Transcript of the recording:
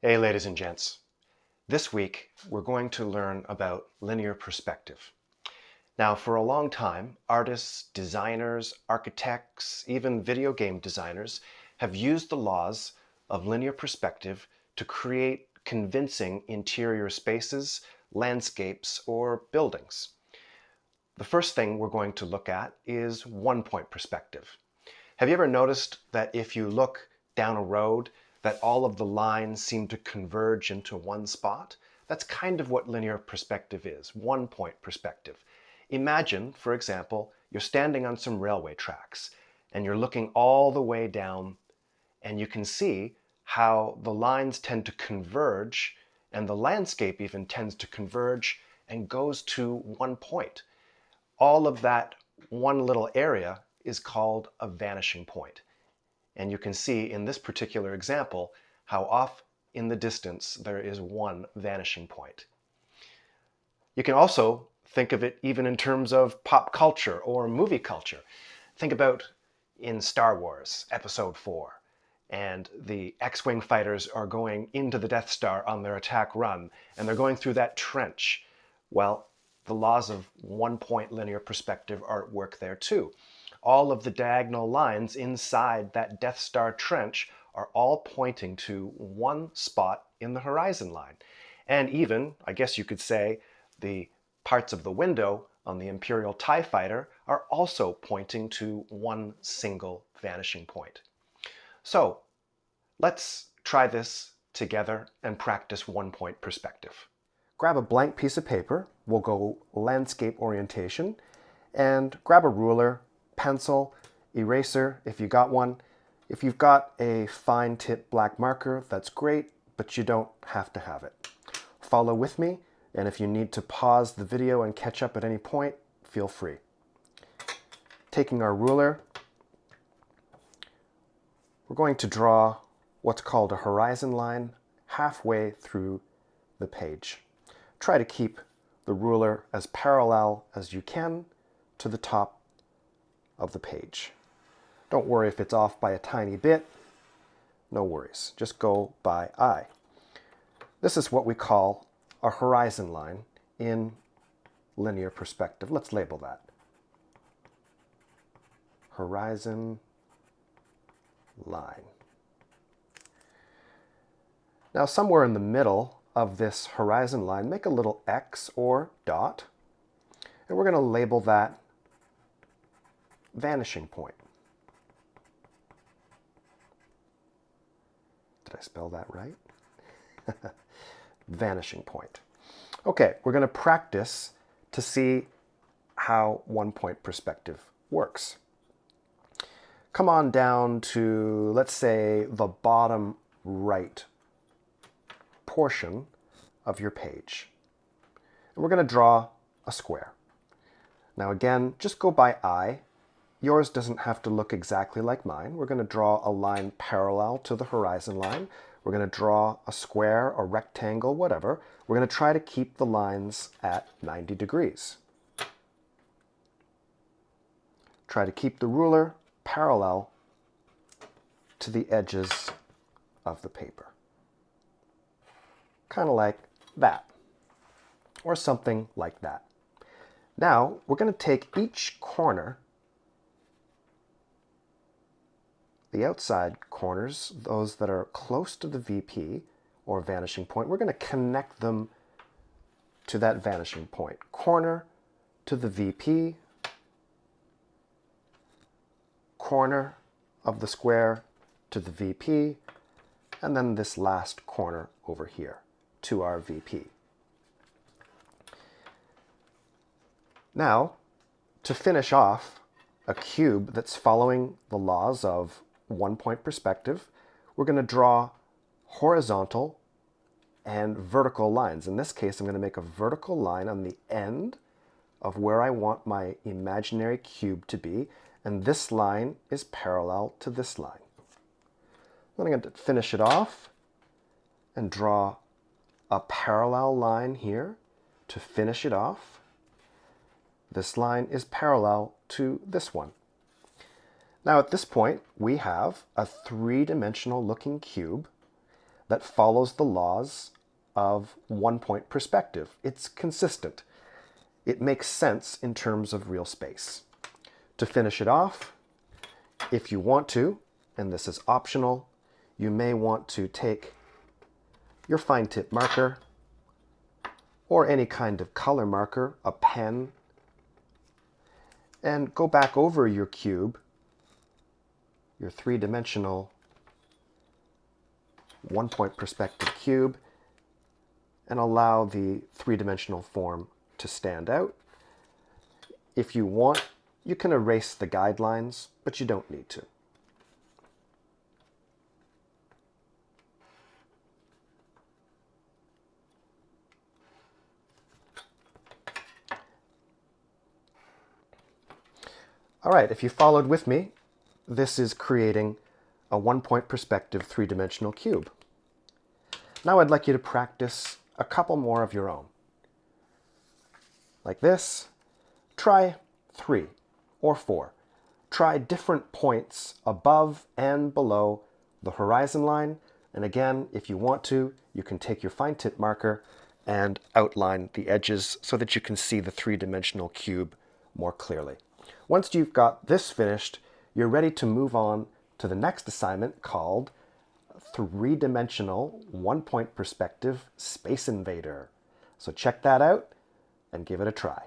Hey, ladies and gents. This week, we're going to learn about linear perspective. Now, for a long time, artists, designers, architects, even video game designers have used the laws of linear perspective to create convincing interior spaces, landscapes, or buildings. The first thing we're going to look at is one-point perspective. Have you ever noticed that if you look down a road, that all of the lines seem to converge into one spot? That's kind of what linear perspective is, one-point perspective. Imagine, for example, you're standing on some railway tracks and you're looking all the way down, and you can see how the lines tend to converge and the landscape even tends to converge and goes to one point. All of that one little area is called a vanishing point. And you can see in this particular example how off in the distance there is one vanishing point. You can also think of it even in terms of pop culture or movie culture. Think about in Star Wars Episode 4, and the X-Wing fighters are going into the Death Star on their attack run, and they're going through that trench. Well, the laws of one-point linear perspective are at work there too. All of the diagonal lines inside that Death Star trench are all pointing to one spot in the horizon line. And even, I guess you could say, the parts of the window on the Imperial TIE fighter are also pointing to one single vanishing point. So let's try this together and practice one-point perspective. Grab a blank piece of paper, we'll go landscape orientation, and grab a ruler, pencil, eraser if you got one. If you've got a fine tip black marker, that's great, but you don't have to have it. Follow with me, and if you need to pause the video and catch up at any point, feel free. Taking our ruler, we're going to draw what's called a horizon line halfway through the page. Try to keep the ruler as parallel as you can to the top of the page. Don't worry if it's off by a tiny bit. No worries. Just go by eye. This is what we call a horizon line in linear perspective. Let's label that. Horizon line. Now, somewhere in the middle of this horizon line, make a little X or dot, and we're going to label that vanishing point. Did I spell that right? Vanishing point. Okay, we're going to practice to see how one-point perspective works. Come on down to, let's say, the bottom right portion of your page. And we're going to draw a square. Now again, just go by eye. Yours doesn't have to look exactly like mine. We're going to draw a line parallel to the horizon line. We're going to draw a square, a rectangle, whatever. We're going to try to keep the lines at 90 degrees. Try to keep the ruler parallel to the edges of the paper. Kind of like that, or something like that. Now, we're going to take each corner, the outside corners, those that are close to the VP or vanishing point, we're going to connect them to that vanishing point. Corner to the VP, corner of the square to the VP, and then this last corner over here to our VP. Now, to finish off a cube that's following the laws of one-point perspective, we're going to draw horizontal and vertical lines. In this case, I'm going to make a vertical line on the end of where I want my imaginary cube to be, and this line is parallel to this line. Then I'm going to finish it off and draw a parallel line here to finish it off. This line is parallel to this one. Now at this point, we have a three-dimensional looking cube that follows the laws of one-point perspective. It's consistent. It makes sense in terms of real space. To finish it off, if you want to, and this is optional, you may want to take your fine tip marker or any kind of color marker, a pen, and go back over your cube, your three-dimensional one-point perspective cube, and allow the three-dimensional form to stand out. If you want, you can erase the guidelines, but you don't need to. All right, if you followed with me, this is creating a one-point perspective three-dimensional cube. Now I'd like you to practice a couple more of your own. Like this, try 3 or 4. Try different points above and below the horizon line. And again, if you want to, you can take your fine tip marker and outline the edges so that you can see the three-dimensional cube more clearly. Once you've got this finished, you're ready to move on to the next assignment called Three-Dimensional One-Point Perspective Space Invader. So check that out and give it a try.